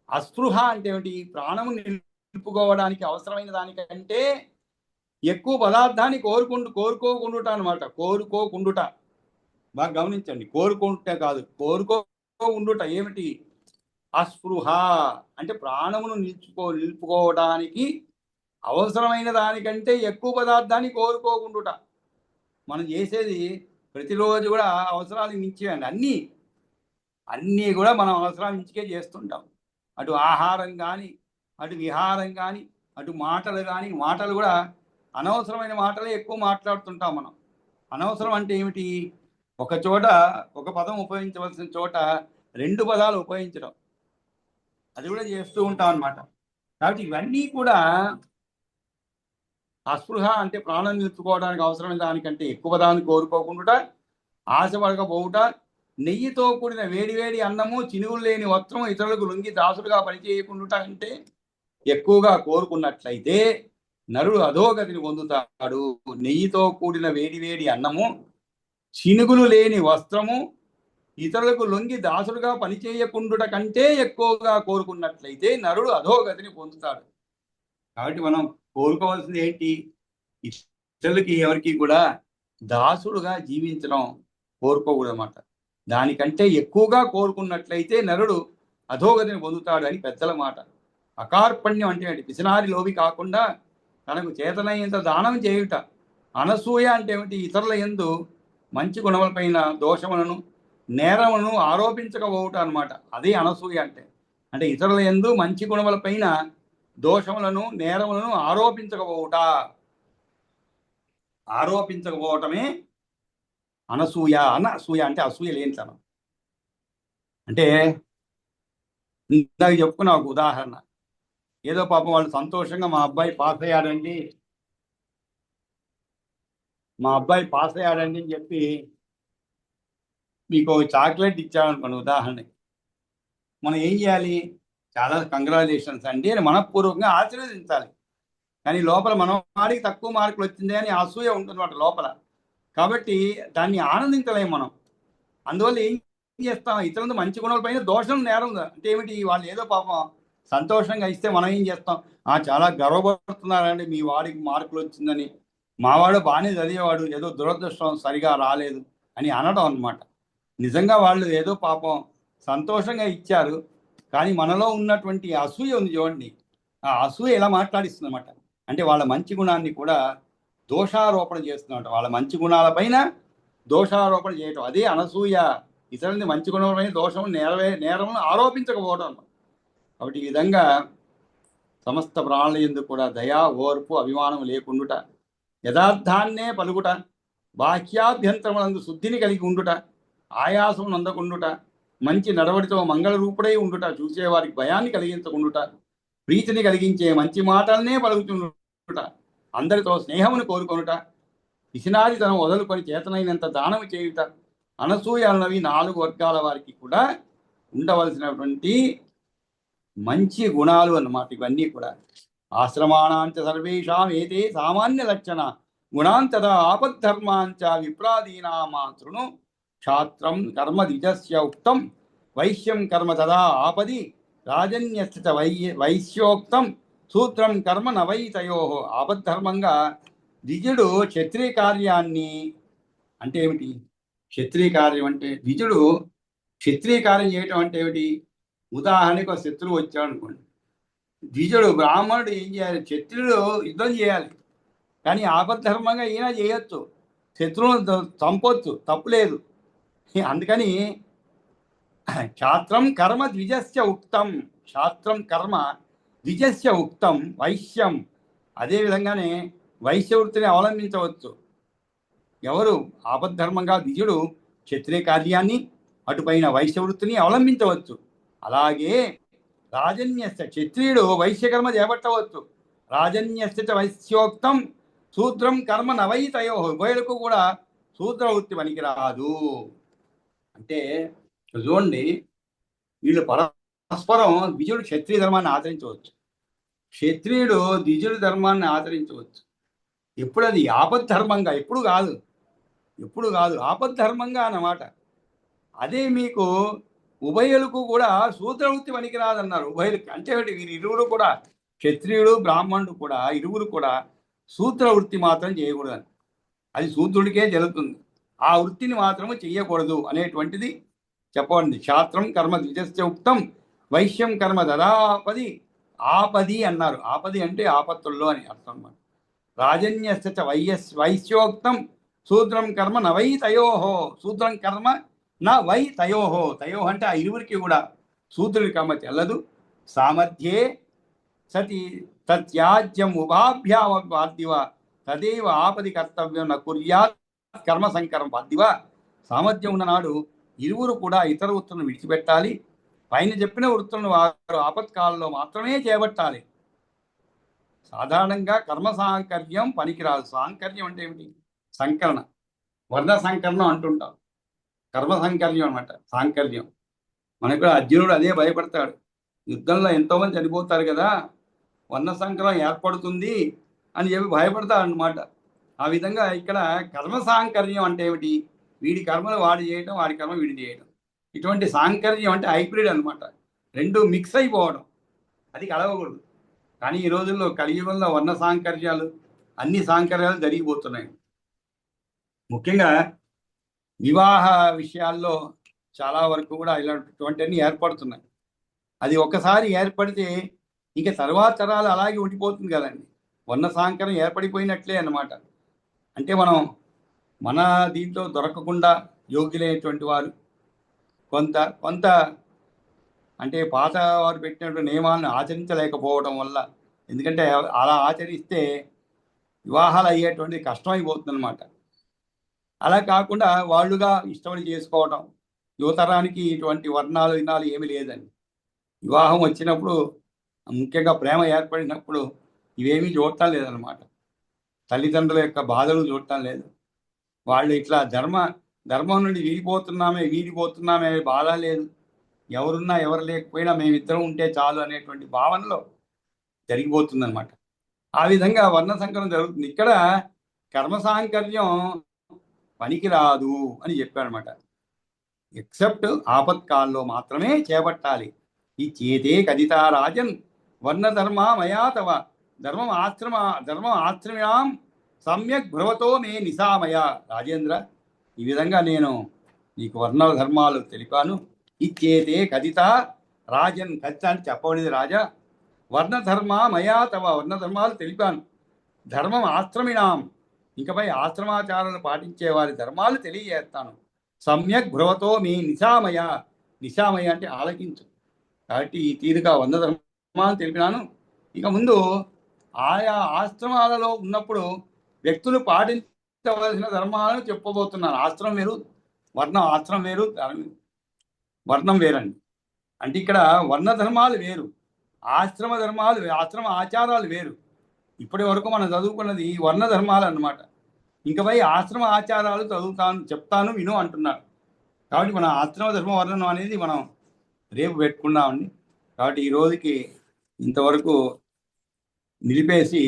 అస్పృహ అంటే ఏమిటి? ప్రాణము నిలుపుకోవడానికి అవసరమైన దానికంటే ఎక్కువ పదార్థాన్ని కోరుకోకుండుట అనమాట. కోరుకోకుండుట బాగా గమనించండి. కోరుకుంటే కాదు, ఉండుట. ఏమిటి? అస్పృహ అంటే ప్రాణమును నిలుపుకోవడానికి అవసరమైన దానికంటే ఎక్కువ పదార్థాన్ని కోరుకోకుండుట. మనం చేసేది ప్రతిరోజు కూడా అవసరాలు మించేయండి. అన్నీ కూడా మనం అవసరాలు మించికే చేస్తుంటాం. అటు ఆహారం కానీ, అటు విహారం కానీ, అటు మాటలు కానీ. మాటలు కూడా అనవసరమైన మాటలే ఎక్కువ మాట్లాడుతుంటాం మనం. అనవసరం అంటే ఏమిటి? ఒక చోట ఒక పదం ఉపయోగించవలసిన చోట 2 పదాలు ఉపయోగించడం, అది కూడా చేస్తూ ఉంటాం అన్నమాట. కాబట్టి ఇవన్నీ కూడా అస్పృహ అంటే ప్రాణం నిలుపుకోవడానికి అవసరమైన దానికంటే ఎక్కువ పదాన్ని కోరుకోకుండా, ఆశపడకపోవుట, నెయ్యితో కూడిన వేడివేడి అన్నము, చినుగులు లేని వస్త్రం, ఇతరులకు లొంగి దాసుడుగా పనిచేయకుండా అంటే ఎక్కువగా కోరుకున్నట్లయితే నరుడు అధోగతిని పొందుతాడు. నెయ్యితో కూడిన వేడివేడి అన్నము, చినుగులు లేని వస్త్రము, ఇతరులకు లొంగి దాసుడుగా పనిచేయకుండుట కంటే ఎక్కువగా కోరుకున్నట్లయితే నరుడు అధోగతిని పొందుతాడు. కాబట్టి మనం కోరుకోవాల్సింది ఏంటి? ఇతరులకి ఎవరికి కూడా దాసుడుగా జీవించడం కోరుకోకూడదు అన్నమాట. దానికంటే ఎక్కువగా కోరుకున్నట్లయితే నరుడు అధోగతిని పొందుతాడు అని పెద్దల మాట. అకార్పణ్యం అంటే పిసినారి లోవి కాకుండా తనకు చేతనైనంత దానం చేయుట. అనసూయ అంటే ఏమిటి? ఇతరుల యందు మంచి గుణములపైన దోషములను, నేరములను ఆరోపించకపోవుట అనమాట. అదే అనసూయ అంటే. అంటే ఇతరుల యందు మంచి గుణములపైన దోషములను, నేరములను ఆరోపించకపోవటమే అనసూయ. అనసూయ అంటే అసూయ లేనితనం. అంటే ఇందాక చెప్పుకున్న ఒక ఉదాహరణ, ఏదో పాపం వాళ్ళు సంతోషంగా మా అబ్బాయి పాస్ అయ్యాడండి అని చెప్పి మీకు చాక్లెట్ ఇచ్చాడనుకోండి ఉదాహరణకి, మనం ఏం చేయాలి? చాలా కంగ్రాచులేషన్స్ అండి అని మనఃపూర్వకంగా ఆశీర్వదించాలి. కానీ లోపల మనం వాడికి తక్కువ మార్కులు వచ్చింది అని అసూయ ఉంటుందన్నమాట లోపల. కాబట్టి దాన్ని ఆనందించలేము మనం. అందువల్ల ఏం చేస్తాం? ఇతరుల మంచి గుణాల పైన దోషం, నేరం అంటే ఏమిటి? వాళ్ళు ఏదో పాపం సంతోషంగా ఇస్తే మనం ఏం చేస్తాం? చాలా గర్వపడుతున్నారండి మీ వాడికి మార్కులు వచ్చిందని, మావాడు బాగానే చదివేవాడు, ఏదో దురదృష్టం సరిగా రాలేదు అని అనడం అన్నమాట. నిజంగా వాళ్ళు ఏదో పాపం సంతోషంగా ఇచ్చారు, కానీ మనలో ఉన్నటువంటి అసూయ ఉంది చూడండి, ఆ అసూయ ఎలా మాట్లాడిస్తుంది అన్నమాట. అంటే వాళ్ళ మంచి గుణాన్ని కూడా దోషారోపణ చేస్తున్నమాట. వాళ్ళ మంచి గుణాల పైన దోషారోపణ చేయటం, అదే అనసూయ. ఇతరులని మంచి గుణమైన దోషం, నేరములను ఆరోపించకపోవడం. కాబట్టి ఈ విధంగా సమస్త ప్రాణుల యందు కూడా దయా, ఓర్పు, అభిమానం లేకుండుట, యథార్థాన్నే పలుకుట, బాహ్యాభ్యంతరములందు శుద్ధిని కలిగి ఉండుట, ఆయాసం నందకుండుట, మంచి నడవడితో మంగళ రూపుడై ఉండుట, చూసేవారికి భయాన్ని కలిగించకుండుట, ప్రీతిని కలిగించే మంచి మాటలనే పలుకుతుండుట, అందరితో స్నేహమును కోరుకొనుట, పిసినారితనం వదులుకొని చేతనైనంత దానము చేయుట, అనసూయ అన్నవి 4 వర్గాల వారికి కూడా ఉండవలసినటువంటి మంచి గుణాలు అన్నమాట. ఇవన్నీ కూడా ఆశ్రమాణాంచ సర్వేషాం ఏతే సామాన్య లక్షణ గుణాంతద ఆపద్ధర్మాంచ విప్రాదీనామాతృను క్షాత్రం కర్మ ద్విజస్య ఉక్తం వైశ్యం కర్మ తదా ఆపది రాజన్యస్థిత వైశ్యోక్తం సూత్రం కర్మ నవైతయో. ఆపద్ధర్మంగా ద్విజుడు క్షత్రియ కార్యాన్ని అంటే ఏమిటి? క్షత్రియ కార్యం అంటే ద్విజుడు క్షత్రియ కార్యం చేయటం అంటే ఏమిటి? ఉదాహరణకు ఒక శత్రువు వచ్చాడు అనుకోండి, ద్విజుడు బ్రాహ్మణుడు ఏం చేయాలి? క్షత్రియుడు యుద్ధం చేయాలి, కానీ ఆపద్ధర్మంగా ఈయన చేయొచ్చు, శత్రువును చంపొచ్చు, తప్పులేదు. అందుకని శాస్త్రం కర్మ ద్విజస్య ఉక్తం, శాస్త్రం కర్మ ద్విజస్య ఉక్తం వైశ్యం. అదేవిధంగానే వైశ్యవృత్తిని అవలంబించవచ్చు. ఎవరు? ఆపద్ధర్మంగా ద్విజుడు క్షత్రియ కార్యాన్ని, అటుపైన వైశ్యవృత్తిని అవలంబించవచ్చు. అలాగే రాజన్యస్య క్షత్రియుడు వైశ్యకర్మ చేపట్టవచ్చు. రాజన్యస్య వైశ్యోక్తం శూద్రం కర్మ నవైతయో. ఉభయులకు కూడా శూద్ర వృత్తి పనికిరాదు. అంటే చూడండి, వీళ్ళు పరస్పరం ద్విజుడు క్షత్రియ ధర్మాన్ని ఆచరించవచ్చు, క్షత్రియుడు ద్విజుడి ధర్మాన్ని ఆచరించవచ్చు. ఎప్పుడు అది ఆపద్ధర్మంగా, ఎప్పుడు కాదు ఆపద్ధర్మంగా అన్నమాట. అదే మీకు ఉభయులకు కూడా శూద్రవృత్తి పనికిరాదన్నారు. ఉభయులకి అంటే వీరు ఇరువురు కూడా, క్షత్రియుడు బ్రాహ్మణుడు కూడా ఇరువురు కూడా సూత్ర వృత్తి మాత్రం చేయకూడదని. అది శూద్రుడికే జరుగుతుంది. ఆ వృత్తిని మాత్రము చెయ్యకూడదు అనేటువంటిది చెప్పండి. శాస్త్రం కర్మ ద్విజస్య ఉక్తం వైశ్యం కర్మ దదాపది ఆపది అన్నారు. ఆపది అంటే ఆపత్తుల్లో అని అర్థం అన్నమాట. రాజన్యస్య వైశ్యోక్తం శూద్రం కర్మ న వై తయోహో. శూద్రం కర్మ న వై తయోహో. తయోహో అంటే ఆ ఇరువురికి కూడా శూద్రుడి కర్మ చెల్లదు. సామర్థ్యే సతి తత్యాజ్యం ఉభాభ్యాం బాధ్యవ తదేవ ఆపది కర్తవ్యం న కుర్యాత్ కర్మ సంకరం బాధ్యవ. సామర్థ్యం ఉన్ననాడు ఇరువురు కూడా ఇతర వృత్తులను విడిచిపెట్టాలి. పైన చెప్పిన వృత్తులను వారు ఆపత్కాలంలో మాత్రమే చేపట్టాలి. సాధారణంగా కర్మ సాంకర్యం పనికిరాదు. సాంకర్యం అంటే ఏమిటి? సంకరణ, వర్ణ సంకరణం అంటుంటాం. కర్మ సంకర్యం అనమాట సాంకర్యం. మనకు అర్జునుడు అదే భయపడతాడు. యుద్ధంలో ఎంతోమంది చనిపోతారు కదా, వర్ణ సంకరం ఏర్పడుతుంది అని చెప్పి భయపడతాడు అనమాట. ఆ విధంగా ఇక్కడ కర్మ సాంకర్యం అంటే ఏమిటి? వీడి కర్మలు వాడు చేయడం, వాడి కర్మ వీడి చేయడం. ఇటువంటి సాంకర్యం అంటే హైబ్రిడ్ అనమాట. రెండు మిక్స్ అయిపోవడం, అది కలవకూడదు. కానీ ఈ రోజుల్లో కలియుగంలో వర్ణ సాంకర్యాలు, అన్ని సాంకర్యాలు జరిగిపోతున్నాయి. ముఖ్యంగా వివాహ విషయాల్లో చాలా వరకు కూడా ఇలాంటివన్నీ ఏర్పడుతున్నాయి. అది ఒక్కసారి ఏర్పడితే ఇంకా తర్వాత తరాలు అలాగే ఉండిపోతుంది కదండి. వర్ణ సాంకర్యం ఏర్పడిపోయినట్లే అన్నమాట. అంటే మన దీంట్లో దొరకకుండా యోగ్యులైనటువంటి వారు కొంత అంటే పాత వారు పెట్టినటువంటి నియమాలను ఆచరించలేకపోవడం వల్ల, ఎందుకంటే అలా ఆచరిస్తే వివాహాలు అయ్యేటువంటి కష్టమైపోతుంది అనమాట. అలా కాకుండా వాళ్ళుగా ఇష్టపడి చేసుకోవడం, యువతరానికి ఇటువంటి వర్ణాలు వినాలు ఏమీ లేదండి. వివాహం వచ్చినప్పుడు, ముఖ్యంగా ప్రేమ ఏర్పడినప్పుడు ఇవేమీ చూడటం లేదనమాట. తల్లిదండ్రుల యొక్క బాధలు చూడటం లేదు. వాళ్ళు ఇట్లా ధర్మం నుండి వీడిపోతున్నామే అనే బాధ లేదు. ఎవరున్నా ఎవరు లేకపోయినా మేమిద్దరం ఉంటే చాలు అనేటువంటి భావనలో జరిగిపోతుందన్నమాట. ఆ విధంగా వర్ణ సంకరం జరుగుతుంది. ఇక్కడ కర్మ సాంకర్యం పనికిరాదు అని చెప్పారనమాట. ఎక్సెప్ట్ ఆపత్కాల్లో మాత్రమే చేపట్టాలి. ఈ చేతే కదితా రాజన్ వర్ణధర్మ మయా తవ ధర్మం ఆశ్రమ్యాం సమ్యక్ భ్రవతో మే నిశామయ. రాజేంద్ర, ఈ విధంగా నేను నీకు వర్ణ ధర్మాలు తెలిపాను. ఇచ్చేతే కదిత రాజన్, కదిత అని చెప్పబడింది రాజా. వర్ణధర్మ మయా తవ, వర్ణధర్మాలు తెలిపాను. ధర్మం ఆశ్రమిణాం, ఇంకపై ఆశ్రమాచారాలు పాటించే వారి ధర్మాలు తెలియజేస్తాను. సమ్యక్ భ్రవతో మీ నిశామయ. నిశామయ అంటే ఆలకించు. కాబట్టి ఈ తీరుగా వర్ణధర్మాలు తెలిపినాను. ఇక ముందు ఆయా ఆశ్రమాలలో ఉన్నప్పుడు వ్యక్తులు పాటించవలసిన ధర్మాలను చెప్పబోతున్నాను. ఆశ్రమం వేరు, ఆశ్రమం వేరు, వర్ణం వేరండి. అంటే ఇక్కడ వర్ణ ధర్మాలు వేరు, ఆశ్రమ ఆచారాలు వేరు. ఇప్పటి వరకు మనం చదువుకున్నది వర్ణ ధర్మాలు అన్నమాట. ఇంకపై ఆశ్రమ ఆచారాలు చెప్తాను విను అంటున్నారు. కాబట్టి మన ఆశ్రమ ధర్మ వర్ణనం అనేది మనం రేపు పెట్టుకున్నామండి. కాబట్టి ఈ రోజుకి ఇంతవరకు నిలిపేసి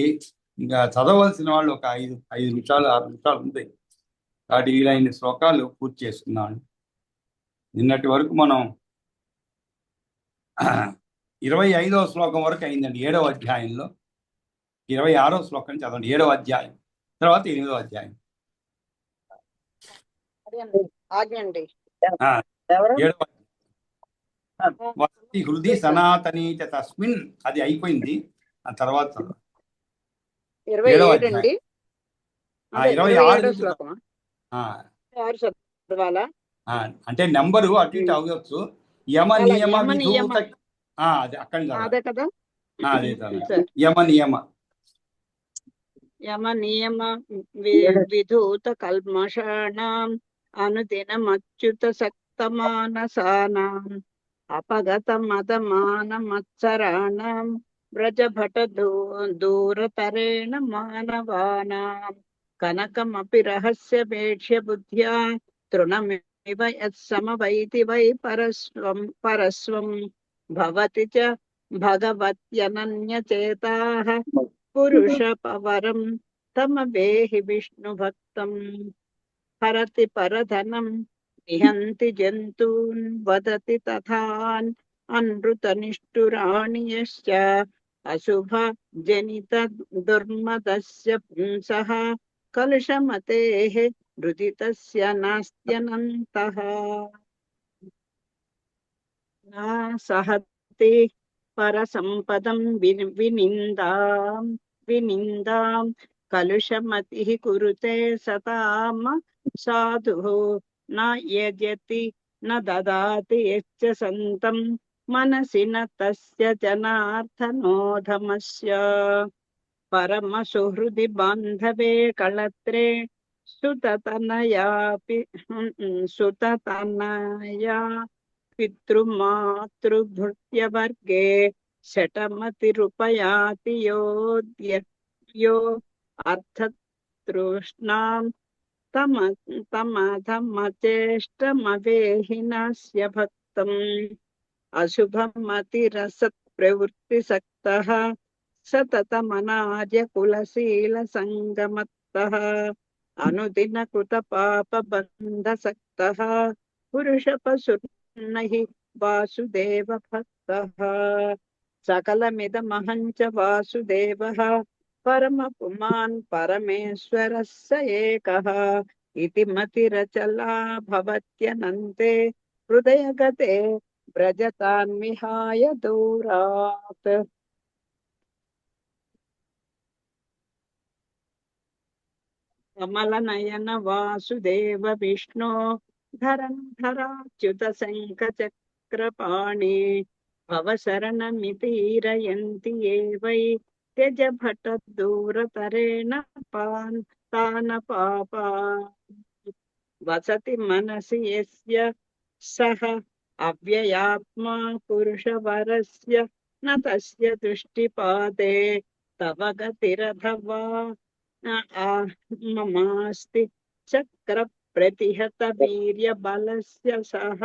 ఇంకా చదవలసిన వాళ్ళు ఒక 5 నిమిషాలు 6 నిమిషాలు ఉంటాయి. కాబట్టి వీలైన శ్లోకాలు పూర్తి చేసుకున్నాం. నిన్నటి వరకు మనం 25వ శ్లోకం వరకు అయిందండి 7వ అధ్యాయంలో. 26వ శ్లోకం చదవండి. 7వ అధ్యాయం తర్వాత 8వ అధ్యాయం. 7వ వసతి హృది సనాతనీ తస్మిన్, అది అయిపోయింది. ఆ తర్వాత 27 అంటే నెంబరు అటు ఇటు అవ్వచ్చు. యమ నియమ విధూత, అది అక్కడ అదే కదా. యమ నియమ విధూత కల్మషాణం అనుదినమచ్యుత సక్తమానసానాం అపగత మదమాన మత్సరాణం వ్రజభట దూరతరేణ మానవానాం కనకమపి రహస్యమేక్ష్య బుద్ధ్యా తృణమివ యత్సమవైతి వై పరస్వం భవతి చ భగవత్యనన్యచేతాః పురుషపవరం తమవేహి విష్ణుభక్తం హరతి పరధనం నిహంతి జంతూన్ వదతి తథాన్ అనృతనిష్ఠురాణి యశ్చ అశుభ జనిత దుర్మదస్య పుంసః కలుషమతేః రుదితస్య నాస్త్యనంతః నా సహతి పరసంపదం వినిందాం కలుషమతిః కురుతే సతామ సాధుః న యజతి న దదాతి యచ్చ సంతం మనసి న తస్య జనార్థనోధమస్య పరమ సుహృది బాంధవే కళత్రే సుతతనయా పితృమాతృభృత్యవర్గే శటమతిరుపయాతి యో అర్థతృష్ణాం తమధమచేష్టమవేహినస్య భక్తం అశుభమతిరసత్ ప్రవృత్తిసక్తః సతతమనార్య కులశీల సంగమత్తః అనుదిన కృత పాప బంధసక్తః పురుష పశుర్నహి వాసుదేవ భక్తః సకలమిదమహం చ వాసుదేవః పరమ పుమాన్ పరమేశ్వరः స ఏకః ఇతి మతిరచలా భవత్యనంతే హృదయగతే వ్రజతాన్ విహాయ దూరాత్. కమలనయన వాసుదేవ విష్ణు ధరంధరాచ్యుత శంఖచక్రపాణి భవశరణమితీరయంతి ఏ వై త్యజ భట దూరతరేణ తాన పాపా వసతి మనసి యస్య సహ అవ్యయాత్మా పురుషవరస్య న తస్య దృష్టిపాతే తవ గతిరథవా మమాస్తి చక్ర ప్రతిహత వీర్య బలస్య సహ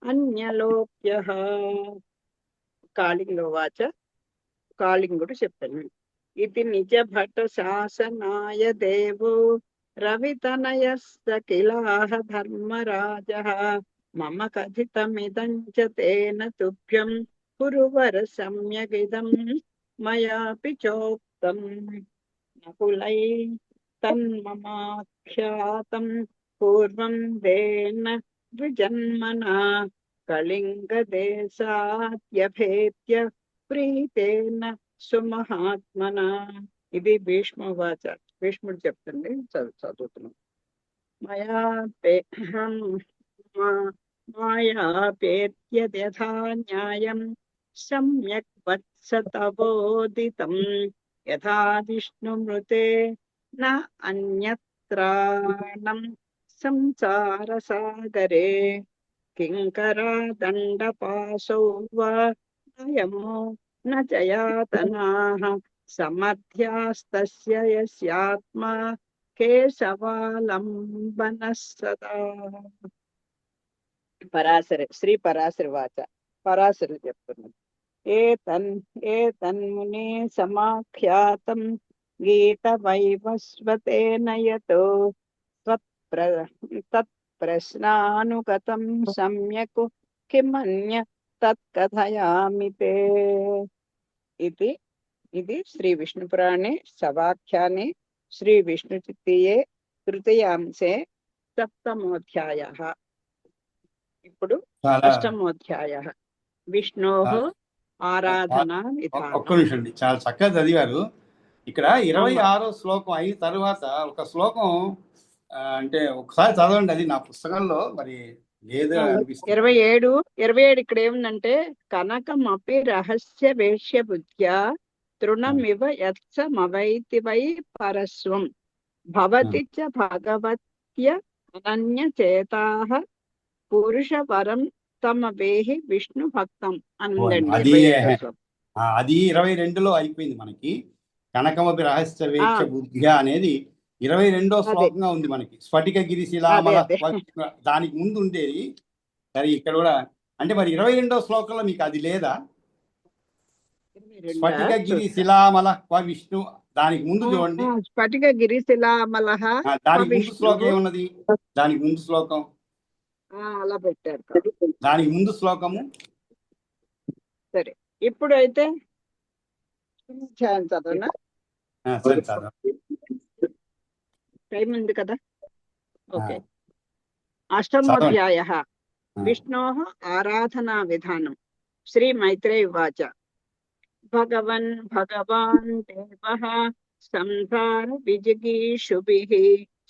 అన్యలోక్యః. కాళింగోవాచ కాళింగుడు చెప్పాను. ఇది నిజ భట శాసనాయ దేవో రవితనయస్య కిలాహ ధర్మరాజః మమ కథితమిదం చ తేన తుభ్యం కురువర సమ్యగిదం మయాపి చోక్తం నకులై తన్మమాఖ్యాతం పూర్వం దేన ద్విజన్మనా కళింగదేశాద్యభేద్య ప్రీతేన సుమహాత్మనా. ఇది భీష్మవాచ. భీష్ముడు చెప్తుంది, చదువుతున్నాం. మాయాపేత్యథా న్యాయం సమ్యక్ వత్స తవోదితం యథా విష్ణుమృతే న అన్యత్రాణం సంసార సాగరే కింకరా దండపాశౌ వా అయమో న చయాతనాః సమర్థ్యాస్తస్య యస్యాత్మా కేశవాలంబనః సదా. పరాశరి శ్రీ పరాశరి వాచ. పరాశరి చెప్తున్నది. ఏతన్మునే సమాఖ్యాతం గీత వైవస్వతేన యతో తత్ప్రశ్నానుగతం సమ్యక్ కిమన్య తత్కథయామి తే. ఇది శ్రీ విష్ణు పురాణే సవాఖ్యానే శ్రీ విష్ణు చిత్తీయే తృతీయాంశే సప్తమోధ్యాయః. ఇప్పుడు అష్టమోధ్యాయః విష్ణోః ఆరాధనా విధానం. ఒక్క నిమిషం అండి, చాలా చక్కగా చదివారు. ఇక్కడ 26వ శ్లోకం అయిన తర్వాత ఒక శ్లోకం అంటే ఒకసారి చదవండి. అది నా పుస్తకంలో మరి లేదు అనిపిస్తుంది. 27 ఇక్కడ ఏముందంటే కనకమపి రహస్య వేష్య బుద్ధ్యా తృణమివ యత్సమవైతి వై పరస్వం భవతి చ భగవత్య అనన్య చేతాః పురుష వరం తమ వేహి విష్ణు భక్తం అందండి. అది 22లో అయిపోయింది మనకి. కనకమపి రహస్య వేక్ష బుద్ధ్య అనేది 22వ శ్లోకంగా ఉంది మనకి. స్ఫటిక గిరి శిలామల దానికి ముందు ఉండేది. సరే ఇక్కడ కూడా అంటే మరి 22వ శ్లోకంలో మీకు అది లేదా? స్ఫటిక గిరి శిలామల విష్ణు దానికి ముందు చూడండి. స్ఫటిక గిరి శిలామల దానికి ముందు శ్లోకం ఏమున్నది? దానికి ముందు శ్లోకం అలా పెట్టారు. దానికి ముందు శ్లోకము. సరే, ఇప్పుడైతే ధ్యానం చదవనా? సరే చదవ. టైం ఉంది కదా. ఓకే. చదవండి. అష్టమోऽధ్యాయः విష్ణోः ఆరాధనా విధానం. శ్రీ మైత్రేయ ఉవాచ భగవన్ భగవాన్ దేవः సంసార విజిగీషుభిः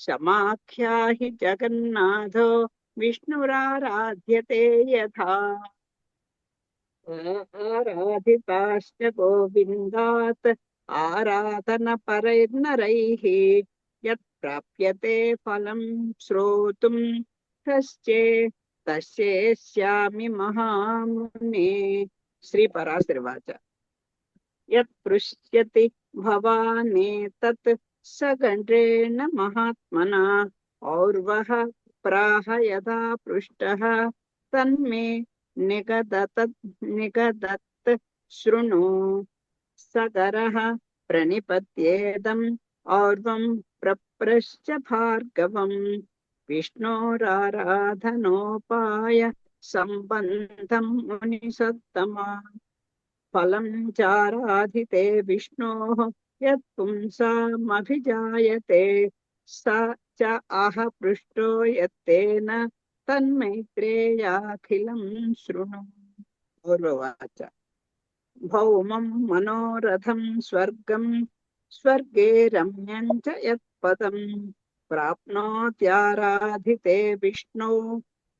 సమాఖ్యాహి జగన్నాథో విష్ణురారాధ్యతే యథా ఆరాధితాశ్చ గోవిందాత్ ఆరాధన పరైర్నరైః యత్ ప్రాప్యతే ఫలం శ్రోతుం తస్యేష్యామి మహామునే. శ్రీ పరాశరవాచ యత్ పృష్యతి భవానేతత్ సగండ్రేణ మహాత్మనా ఔర్వః ప్రాహ యథా పృష్టః తన్మే నిగదత్ శృణు. సగరః ప్రణిపత్యేదం ఔర్వం ప్రప్రశ్చ భార్గవం విష్ణోరారాధనోపాయ సంబంధం మునిసత్తమా. ఫలం చారాధితే విష్ణోః యత్ పుంసామభిజాయతే స చ ఆహ పృష్టో యత్తేన తన్మైత్రేయాఖిలం శృణు. పూర్వవాచ భౌమం మనోరథం స్వర్గం స్వర్గే రమ్యం చ యత్పదం ప్రాప్నోత్యారాధితే విష్ణో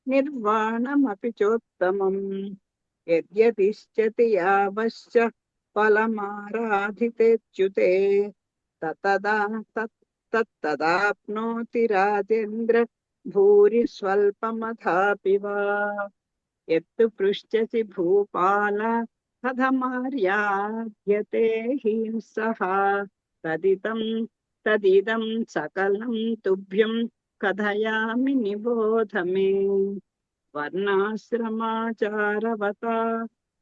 నిర్వాణమపి చోత్తమం. యద్యతిష్ఠతి యావశ్చ ఫలమారాధితేచ్యుతే తత్తదాప్నోతి రాజేంద్ర భూరి స్వల్పమథాపి వా. యత్తు పృష్ఠసి భూపాల కథమార్యాధ్యతే హింసః తదిదం సకలం తుభ్యం కథయామి నిబోధ మే. వర్ణాశ్రమాచారవతా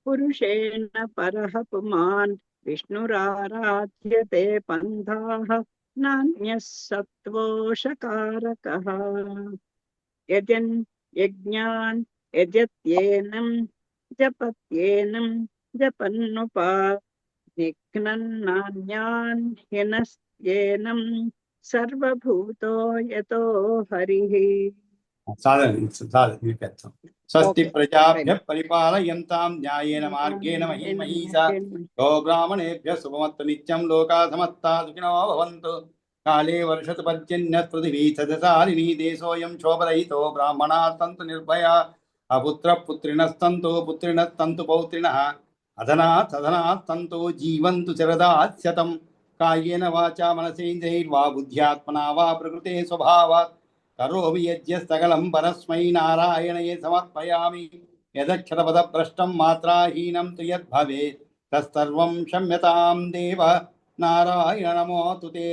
పురుషేణ పరః పుమాన్ విష్ణురారాధ్యతే పంథాః నాన్యః సత్వోషకారకః. యజన్ యజ్ఞాన్ యజత్యేనం జపత్యేనం జపన్నుపా నిఘ్నన్నాన్యాన్ హినస్యేనం సర్వభూతో యతో హరిః. స్వస్తి ప్రజాభ్య పరిపాలయంతాం న్యాయేన మార్గేణ మహీమహీషా గో బ్రాహ్మణేభ్య శుభమస్తు నిత్యం లోకా సమస్తా సుఖినో భవంతు. కాళే వర్షతు పర్జన్య పృథివీ సదసారిణీ దేశోయం శోభరహితో బ్రాహ్మణాः సంతు నిర్భయా అపుత్రః పుత్రిణః సంతు పౌత్రిణः అధనాः సంతు జీవంతు శరదాः శతం. కాయేన వాచా మనసేంద్రియైర్వా బుద్ధ్యాత్మనా వా ప్రకృతే స్వభావాత్ కరోమి యజ్ఞ సకలం పరస్మై నారాయణయే సమర్పయామి. యదక్షరపదభ్రష్టం మాత్రాహీనం తు యద్భవేత్ తత్సర్వం క్షమ్యతాం దేవ. నారాయణ నమోऽస్తు తే.